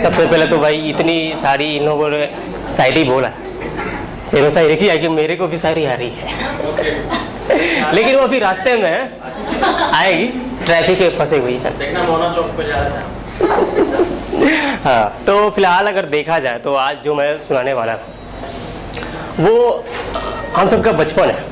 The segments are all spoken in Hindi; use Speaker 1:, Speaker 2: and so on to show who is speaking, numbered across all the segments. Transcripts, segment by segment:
Speaker 1: सबसे पहले तो भाई इतनी सारी इन लोगों ने शायरी बोला, शेरो शायरी की है कि मेरे को भी शायरी आ रही है लेकिन वो अभी रास्ते में आएगी, ट्रैफिक में फंसे हुई है।
Speaker 2: देखना मोना चौक पे जा रहा है।
Speaker 1: हाँ, तो फिलहाल अगर देखा जाए तो आज जो मैं सुनाने वाला हूँ वो हम सबका बचपन है,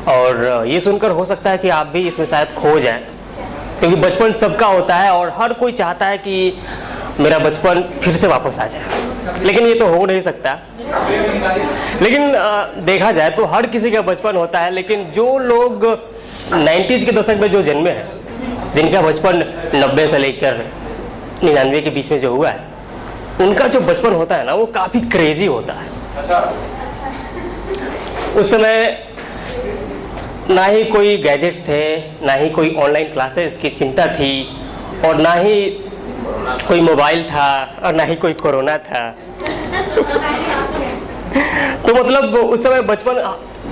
Speaker 1: और ये सुनकर हो सकता है कि आप भी इसमें शायद खो जाएं, क्योंकि बचपन सबका होता है और हर कोई चाहता है कि मेरा बचपन फिर से वापस आ जाए, लेकिन ये तो हो नहीं सकता। लेकिन देखा जाए तो हर किसी का बचपन होता है, लेकिन जो लोग 90s के दशक में जो जन्मे हैं, जिनका बचपन 90 से लेकर 99 के बीच में जो हुआ है, उनका जो बचपन होता है ना वो काफ़ी क्रेजी होता है। उस समय ना ही कोई गैजेट्स थे, ना ही कोई ऑनलाइन क्लासेस की चिंता थी, और ना ही कोई मोबाइल था, और ना ही कोई कोरोना था। तो मतलब उस समय बचपन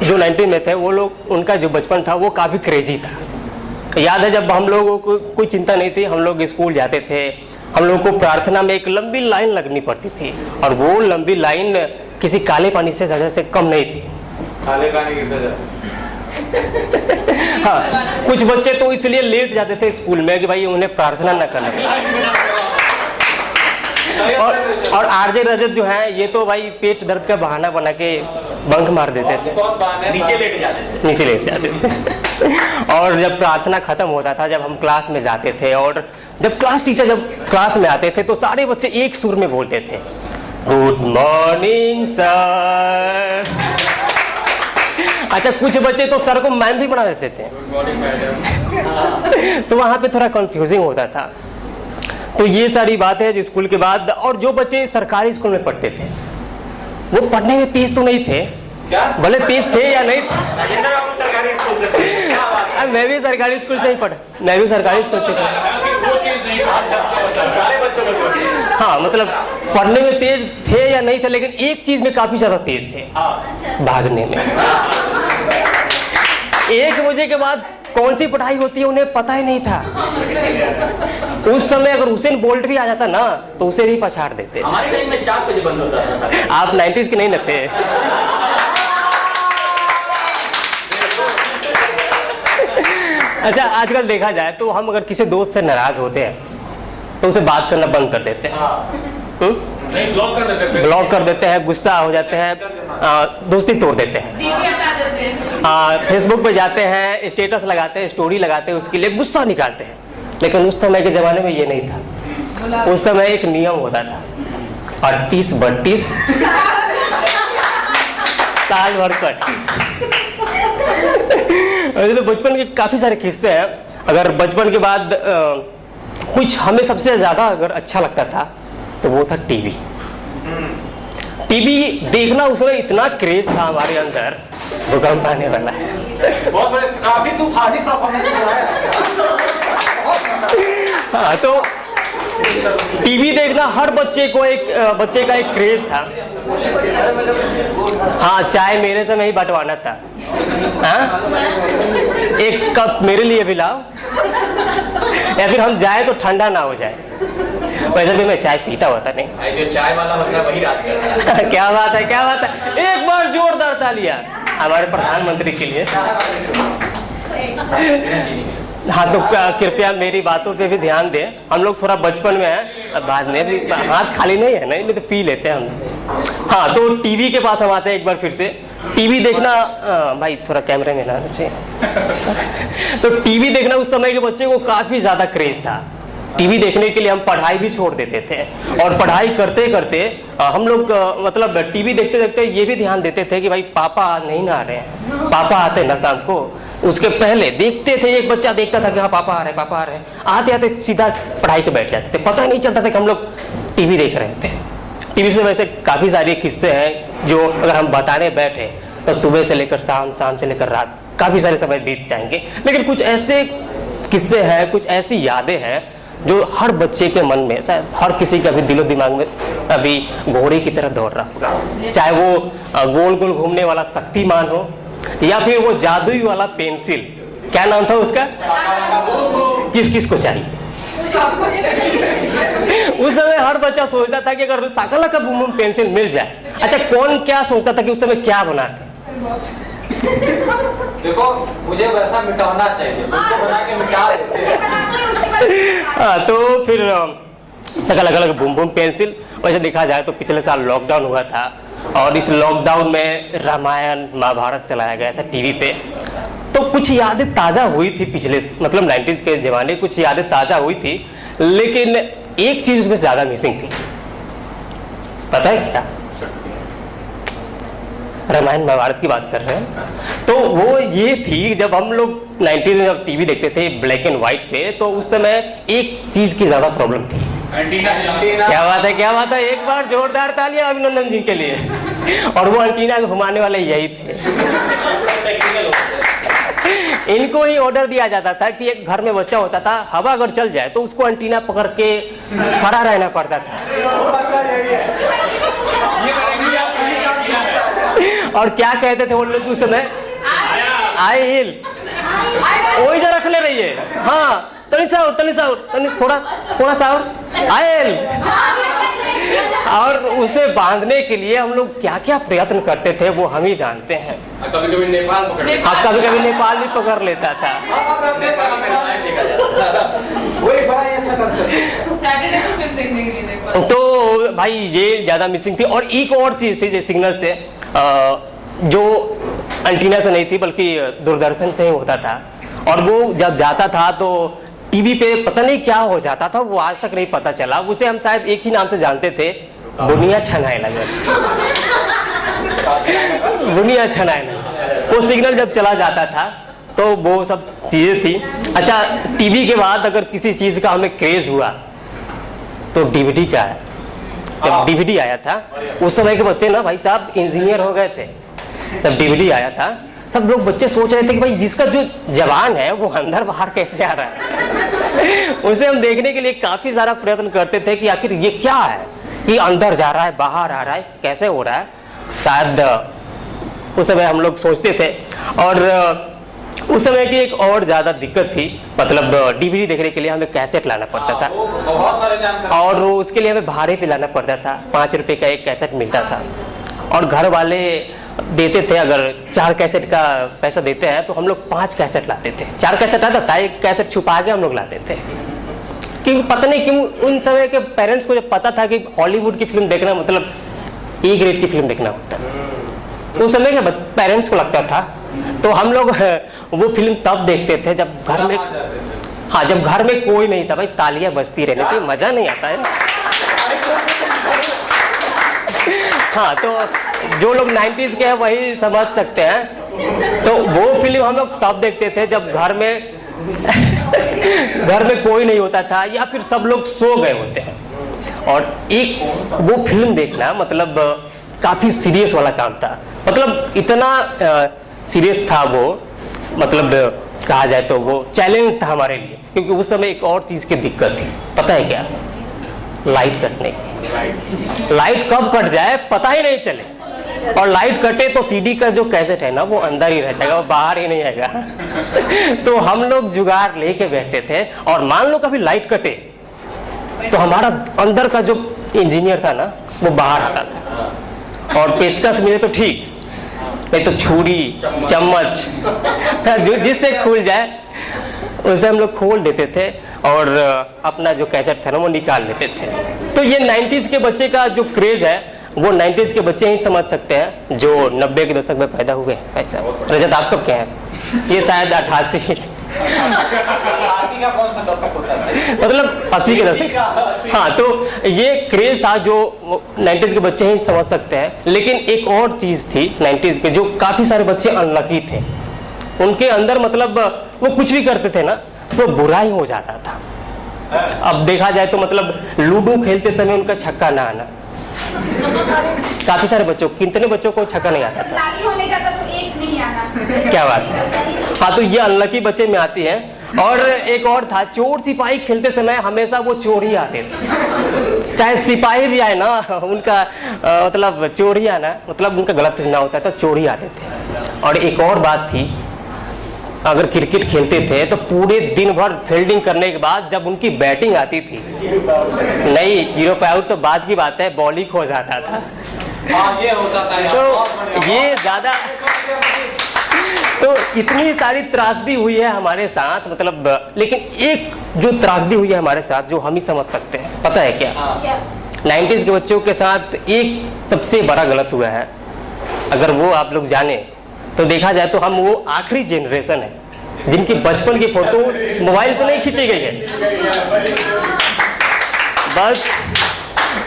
Speaker 1: जो 90 में थे वो लोग, उनका जो बचपन था वो काफ़ी क्रेजी था। याद है जब हम लोगों को कोई चिंता नहीं थी, हम लोग स्कूल जाते थे, हम लोगों को प्रार्थना में एक लंबी लाइन लगनी पड़ती थी, और वो लंबी लाइन किसी काले पानी से सजा से कम नहीं थी।
Speaker 2: काले पानी की सजा।
Speaker 1: हाँ, कुछ बच्चे तो इसलिए लेट जाते थे स्कूल में कि भाई उन्हें प्रार्थना न करना पड़े। और आरजे रजत जो है ये तो भाई पेट दर्द का बहाना बना के बंक मार देते थे, नीचे लेट जाते थे। और जब प्रार्थना खत्म होता था, जब हम क्लास में जाते थे, और जब क्लास टीचर जब क्लास में आते थे तो सारे बच्चे एक सुर में बोलते थे, गुड मॉर्निंग सर। अच्छा, कुछ बच्चे तो सर को मैम भी बना देते थे। तो वहाँ पे थोड़ा कंफ्यूजिंग होता था। तो ये सारी बातें हैं स्कूल के बाद। और जो बच्चे सरकारी स्कूल में पढ़ते थे वो पढ़ने में तेज तो नहीं थे, भले तेज थे या नहीं। मैं भी सरकारी स्कूल से ही पढ़ा, मैं भी सरकारी स्कूल से पढ़ा। हाँ, मतलब पढ़ने में तेज थे या नहीं थे, लेकिन एक चीज में काफी ज्यादा तेज थे, भागने में। 1 बजे के बाद कौन सी पढ़ाई होती है उन्हें पता ही नहीं था। उस समय अगर हुसैन बोल्ट भी आ जाता ना तो उसे भी पछाड़ देते।
Speaker 2: हमारे टाइम में 4 बजे बंद होता था।
Speaker 1: आप 90s के नहीं न थे। अच्छा, आजकल देखा जाए तो हम अगर किसी दोस्त से नाराज होते हैं तो उसे बात करना बंद कर देते हैं, ब्लॉक कर देते हैं, गुस्सा हो जाते हैं, दोस्ती तोड़ देते हैं, फेसबुक पे जाते हैं, स्टेटस लगाते हैं, स्टोरी लगाते हैं, उसके लिए गुस्सा निकालते हैं। लेकिन उस समय के ज़माने में ये नहीं था। उस समय एक नियम होता था, 38-32 साल भर का 38। तो बचपन के काफ़ी सारे किस्से हैं। अगर बचपन के बाद कुछ हमें सबसे ज़्यादा अगर अच्छा लगता था तो वो था टीवी। टीवी देखना उस समय इतना क्रेज था हमारे अंदर, भूकंप आने वाला है।
Speaker 2: बहुत बड़े, काफी तूफानी परफॉर्मेंस हो रहा है।
Speaker 1: हाँ, तो टीवी देखना हर बच्चे का एक क्रेज था। हाँ, चाय मेरे से नहीं बंटवाना था। हाँ? 1 कप मेरे लिए भी लाओ, या फिर हम जाए तो ठंडा ना हो जाए। वैसे भी मैं चाय पीता होता नहीं।
Speaker 2: जो चाय वाला मतलब वही राज करता है।
Speaker 1: क्या बात है, क्या बात है। एक बार जोरदार तालियां हमारे प्रधानमंत्री के लिए। हाँ, तो कृपया मेरी बातों पे भी ध्यान दें। हम लोग थोड़ा बचपन में हैं, बाद में भी हाथ खाली नहीं है, नहीं तो पी लेते हैं हम। हाँ, तो टीवी के पास हम आते हैं एक बार फिर से। टीवी देखना, भाई थोड़ा कैमरे में लाना चाहिए। तो टीवी देखना उस समय के बच्चे को काफ़ी ज़्यादा क्रेज था। टीवी देखने के लिए हम पढ़ाई भी छोड़ देते थे, और पढ़ाई करते करते हम लोग मतलब टीवी देखते देखते ये भी ध्यान देते थे कि भाई पापा नहीं ना आ रहे हैं, पापा आते ना शाम को। उसके पहले देखते थे, एक बच्चा देखता था कि हाँ पापा आ रहे हैं, पापा आ रहे हैं, आते आते सीधा पढ़ाई के बैठ जाते थे, पता ही नहीं चलता था कि हम लोग टीवी देख रहे थे। टीवी से वैसे काफ़ी सारे किस्से हैं जो अगर हम बताने बैठे तो सुबह से लेकर शाम, शाम से लेकर रात, काफ़ी सारे समय बीत जाएंगे। लेकिन कुछ ऐसे किस्से हैं, कुछ ऐसी यादें हैं जो हर बच्चे के मन में, शायद हर किसी के अभी दिलो दिमाग में अभी घोड़े की तरह दौड़ रहा होगा। चाहे वो गोल गोल घूमने वाला शक्तिमान हो, या फिर वो जादुई वाला पेंसिल, क्या नाम था उसका, किस किस को चाहिए। उस समय हर बच्चा सोचता था कि अगर साकला का बूम बूम पेंसिल मिल जाए। अच्छा, कौन क्या सोचता था कि उस समय क्या बना के?
Speaker 2: देखो, मुझे वैसा मिटाना चाहिए, तुमको बना के मिटा देते।
Speaker 1: हाँ, तो फिर सकल अलग बूम बूम पेंसिल। वैसे देखा जाए तो पिछले साल लॉकडाउन हुआ था और इस लॉकडाउन में रामायण महाभारत चलाया गया था टीवी पे। तो कुछ यादें ताज़ा हुई थी पिछले मतलब 90s के ज़माने, कुछ यादें ताज़ा हुई थी, लेकिन एक चीज़ उसमें ज़्यादा मिसिंग थी। पता है क्या? रामायण महाभारत की बात कर रहे हैं। तो वो ये थी, जब हम लोग 90s में जब टीवी देखते थे ब्लैक एंड व्हाइट पे, तो उस समय एक चीज़ की ज़्यादा प्रॉब्लम थी। क्या बात है, क्या बात है, एक बार जोरदार तालियां अभिनंदन जी के लिए। और वो एंटीना को घुमाने वाले यही थे। इनको ही ऑर्डर दिया जाता था कि एक घर में बच्चा होता था, हवा अगर चल जाए तो उसको एंटीना पकड़ के खड़ा रहना पड़ता था। और क्या कहते थे वो लोग उस समय? आई हिल, वही जरा रख ले रही है। हाँ, तनी सा और थोड़ा सा और आयल। और उसे बांधने के लिए हम लोग क्या क्या प्रयत्न करते थे वो हम ही जानते हैं।
Speaker 2: कभी कभी नेपाल पकड़ लेता
Speaker 1: हाँ, कभी कभी नेपाल भी पकड़ लेता था। तो भाई ये ज्यादा मिसिंग थी। और एक और चीज थी जो सिग्नल से जो एंटीना से नहीं थी बल्कि दूरदर्शन से ही होता था। और वो जब जाता था तो टीवी पे पता नहीं क्या हो जाता था, वो आज तक नहीं पता चला। उसे हम शायद एक ही नाम से जानते थे, बुनिया छनाए लगे। बुनिया छनाए लगे। वो सिग्नल जब चला जाता था तो वो सब चीजें थी। अच्छा, टीवी के बाद अगर किसी चीज का हमें क्रेज हुआ तो डीवीडी का है। जब डीवीडी आया था उस समय के बच्चे ना भाई साहब इंजीनियर हो गए थे। जब डीवीडी आया था सब लोग बच्चे सोच रहे थे कि भाई जिसका जो जवान है वो अंदर बाहर कैसे आ रहा है। उसे हम देखने के लिए काफी सारा प्रयत्न करते थे कि आखिर ये क्या है कि अंदर जा रहा है बाहर आ रहा है, कैसे हो रहा है। शायद उस समय हम लोग सोचते थे। और उस समय की एक और ज्यादा दिक्कत थी, मतलब डीवीडी देखने के लिए हमें कैसेट लाना पड़ता था और उसके लिए हमें भाड़े पे लाना पड़ता था। 5 रुपए का एक कैसेट मिलता था और घर वाले देते थे। अगर 4 कैसेट का पैसा देते हैं तो हम लोग 5 कैसेट लाते थे। 4 कैसेट आता था, एक कैसेट छुपा के हम लोग लाते थे। क्योंकि पता नहीं क्यों उन समय के पेरेंट्स को जब पता था कि हॉलीवुड की फिल्म देखना मतलब ए ग्रेड की फिल्म देखना होता है, तो उस समय के पेरेंट्स को लगता था। तो हम लोग वो फिल्म तब देखते थे जब घर में, हाँ, जब घर में कोई नहीं था भाई, तालियां बजती रहने से मजा नहीं आता है। हाँ, तो जो लोग 90s के हैं वही समझ सकते हैं। तो वो फिल्म हम लोग तब देखते थे जब घर में घर में कोई नहीं होता था या फिर सब लोग सो गए होते हैं। और एक वो फिल्म देखना मतलब काफी सीरियस वाला काम था। मतलब इतना सीरियस था वो, मतलब कहा जाए तो वो चैलेंज था हमारे लिए। क्योंकि उस समय एक और चीज की दिक्कत थी, पता है क्या? लाइट कटने की। लाइट कब कट जाए पता ही नहीं चले। और लाइट कटे तो सीडी का जो कैसेट है ना वो अंदर ही रह जाएगा, वो बाहर ही नहीं आएगा। तो हम लोग जुगाड़ लेके बैठे थे। और मान लो कभी लाइट कटे तो हमारा अंदर का जो इंजीनियर था ना वो बाहर आता था। और पेचकस मिले तो ठीक, नहीं तो छुरी चम्मच जो जिससे खुल जाए उसे हम लोग खोल देते थे और अपना जो कैसेट था ना वो निकाल लेते थे। तो ये 90s के बच्चे का जो क्रेज है वो 90s के बच्चे ही समझ सकते हैं जो 90 के दशक में पैदा हुए। ऐसा रजत आप कब क्या है? ये शायद 88 मतलब 80 के दशक। हाँ, तो ये क्रेज था जो 90s के बच्चे ही समझ सकते हैं। लेकिन एक और चीज थी 90s के जो काफी सारे बच्चे अनलकी थे। उनके अंदर मतलब वो कुछ भी करते थे ना तो बुरा ही हो जाता था। अब देखा जाए तो मतलब लूडो खेलते समय उनका छक्का ना आना, काफी सारे बच्चों, कितने बच्चों को छक्का नहीं आता था।
Speaker 3: होने जाता तो एक नहीं आना।
Speaker 1: क्या बात है। हाँ, तो ये अनलकी बच्चे में आती है। और एक और था, चोर सिपाही खेलते समय हमेशा वो चोर ही आते थे। चाहे सिपाही भी आए ना उनका मतलब चोर ही आना, मतलब उनका गलत ना होता था, चोर ही आते थे। और एक और बात थी, अगर क्रिकेट खेलते थे तो पूरे दिन भर फील्डिंग करने के बाद जब उनकी बैटिंग आती थी, नहीं 0 पे आउट तो बाद की बात है, बॉल ही खो जाता था।
Speaker 2: हाँ ये होता था यार, बहुत
Speaker 1: तो
Speaker 2: बढ़िया।
Speaker 1: ये ज्यादा, तो इतनी सारी त्रासदी हुई है हमारे साथ, मतलब लेकिन एक जो त्रासदी हुई है हमारे साथ जो हम ही समझ सकते हैं, पता है क्या?
Speaker 2: हाँ।
Speaker 3: क्या?
Speaker 1: 90s के बच्चों के साथ एक सबसे बड़ा गलत हुआ है, अगर वो आप लोग जाने तो देखा जाए तो हम वो आखिरी जनरेशन है जिनकी बचपन की फोटो मोबाइल से नहीं खींची गई है। बस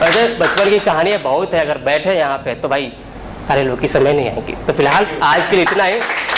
Speaker 1: वैसे बचपन की कहानियां बहुत है, अगर बैठे यहाँ पे तो भाई सारे लोग की समय नहीं आएंगी। तो फिलहाल आज के लिए इतना ही।